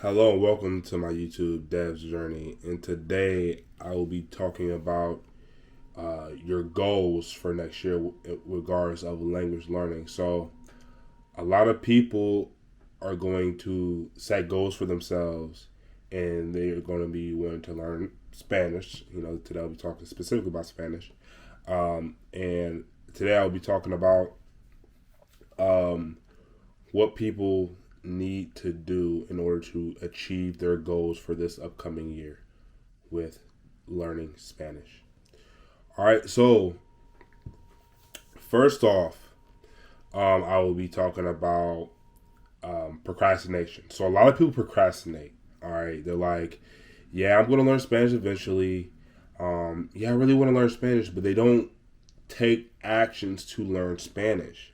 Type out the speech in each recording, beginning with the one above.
Hello and welcome to my YouTube Dev's Journey. And today I will be talking about your goals for next year in regards of language learning. So a lot of people are going to set goals for themselves and they are going to be willing to learn Spanish. Today I'll be talking specifically about Spanish. And today I'll be talking about what people need to do in order to achieve their goals for this upcoming year with learning Spanish. All right, so first off, I will be talking about procrastination. So a lot of people procrastinate. All right, they're like, "Yeah, I'm going to learn Spanish eventually. Yeah, I really want to learn Spanish," but they don't take actions to learn Spanish.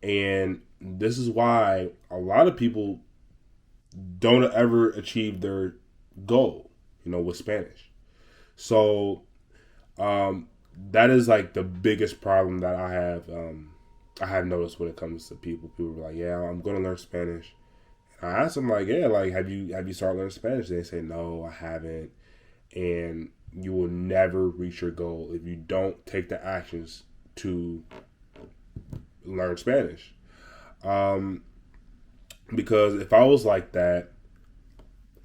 And this is why a lot of people don't ever achieve their goal, with Spanish. So that is like the biggest problem that I have noticed when it comes to people. People are like, "Yeah, I'm going to learn Spanish." And I ask them like, "Yeah, like have you started learning Spanish?" They say, "No, I haven't." And you will never reach your goal if you don't take the actions to learn Spanish. Because if I was like that,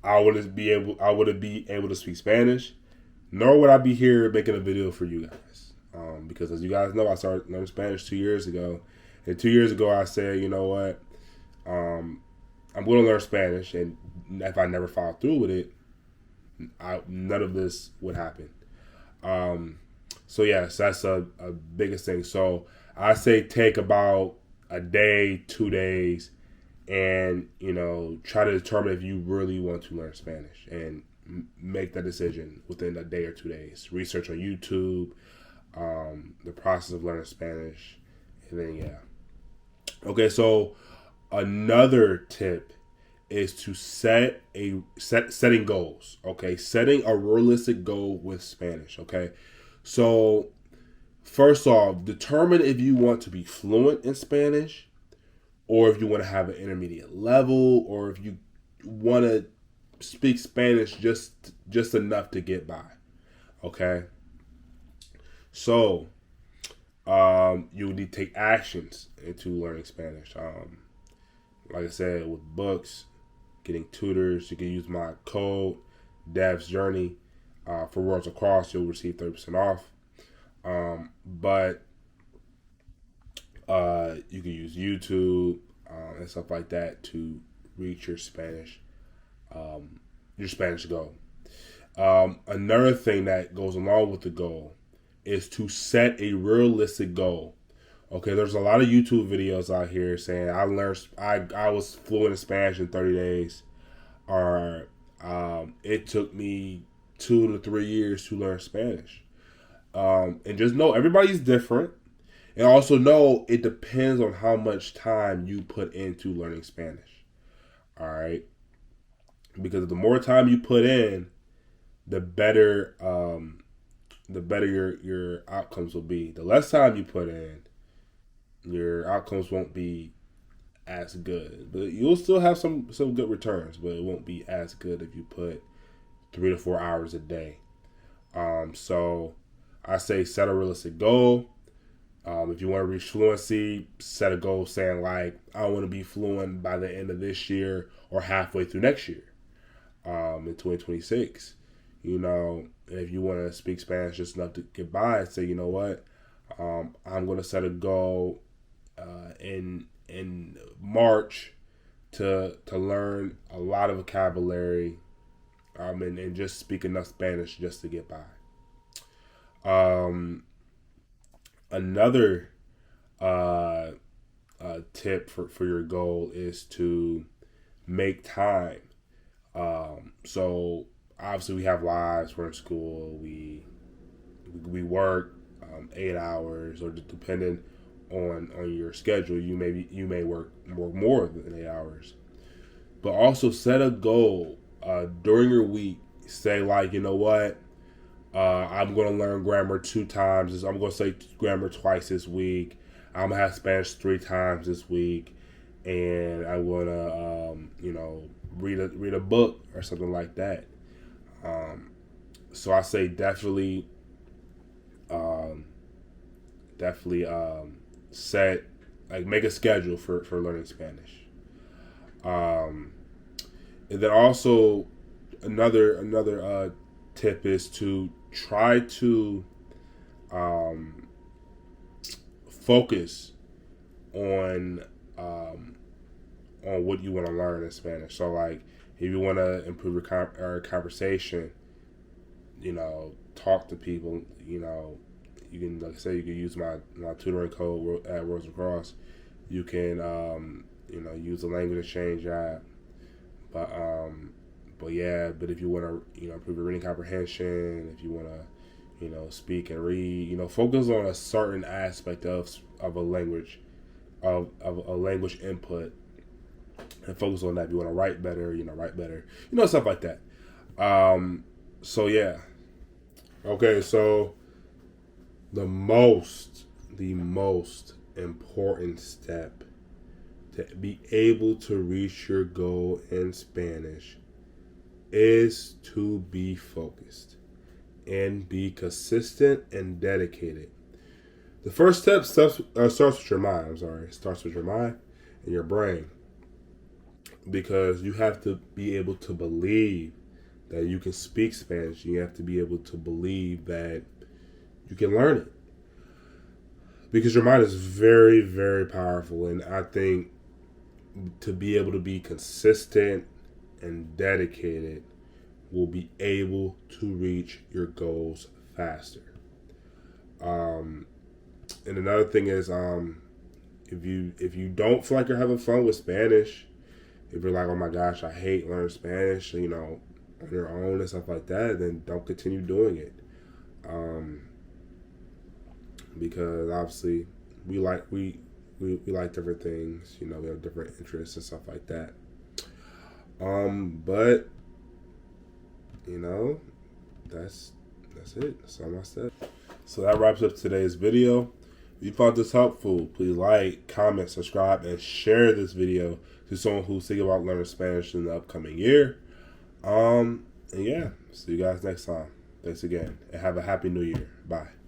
I wouldn't be able to speak Spanish, nor would I be here making a video for you guys. Because as you guys know, I started learning Spanish 2 years ago, and 2 years ago I said, you know what, I'm going to learn Spanish, and if I never followed through with it, none of this would happen. So yes, that's a biggest thing. So I say take about a day, 2 days, and try to determine if you really want to learn Spanish and make that decision within a day or 2 days. Research on YouTube, the process of learning Spanish, and then okay. So another tip is to setting goals. Okay, setting a realistic goal with Spanish. Okay, so first off, determine if you want to be fluent in Spanish, or if you want to have an intermediate level, or if you want to speak Spanish just enough to get by. Okay, so you need to take actions into learning Spanish. Like I said, with books, getting tutors, you can use my code Dev's Journey for Worlds Across. You'll receive 30% off. But you can use YouTube and stuff like that to reach your Spanish goal. Another thing that goes along with the goal is to set a realistic goal. Okay, there's a lot of YouTube videos out here saying I was fluent in Spanish in 30 days, or it took me 2 to 3 years to learn Spanish. And just know everybody's different. And also know it depends on how much time you put into learning Spanish. All right. Because the more time you put in, the better your outcomes will be. The less time you put in, your outcomes won't be as good. But you'll still have some good returns, but it won't be as good if you put 3 to 4 hours a day. So I say set a realistic goal. If you want to reach fluency, set a goal saying like, I want to be fluent by the end of this year or halfway through next year, in 2026. If you want to speak Spanish just enough to get by, say, you know what, I'm going to set a goal in March to learn a lot of vocabulary, and just speak enough Spanish just to get by. Another tip for your goal is to make time. So obviously we have lives. We're in school. We work 8 hours, or depending on your schedule, you may work more than 8 hours. But also set a goal during your week. Say like, you know what, I'm going to learn grammar 2 times. I'm going to say grammar twice this week. I'm going to have Spanish 3 times this week. And I'm going to, read a book or something like that. So I say definitely set, like, make a schedule for learning Spanish. And then also another tip is to try to focus on what you want to learn in Spanish. So, like, if you want to improve your conversation, talk to people. You can, like I say, you can use my tutoring code at Worlds Across. You can use the language exchange app. But if you want to improve your reading comprehension, if you want to speak and read, focus on a certain aspect of a language, of a language input, and focus on that. If you want to write better, write better, stuff like that. So yeah. Okay, so the most important step to be able to reach your goal in Spanish is to be focused and be consistent and dedicated. The first step starts with your mind. It starts with your mind and your brain, because you have to be able to believe that you can speak Spanish. You have to be able to believe that you can learn it, because your mind is very, very powerful. And I think to be able to be consistent and dedicated will be able to reach your goals faster. And another thing is, if you don't feel like you're having fun with Spanish, if you're like, oh my gosh, I hate learning Spanish, on your own and stuff like that, then don't continue doing it. Because obviously we like different things, we have different interests and stuff like that. But that's it. That's all my steps. So that wraps up today's video. If you found this helpful, please like, comment, subscribe, and share this video to someone who's thinking about learning Spanish in the upcoming year. And yeah, see you guys next time. Thanks again, and have a happy new year. Bye.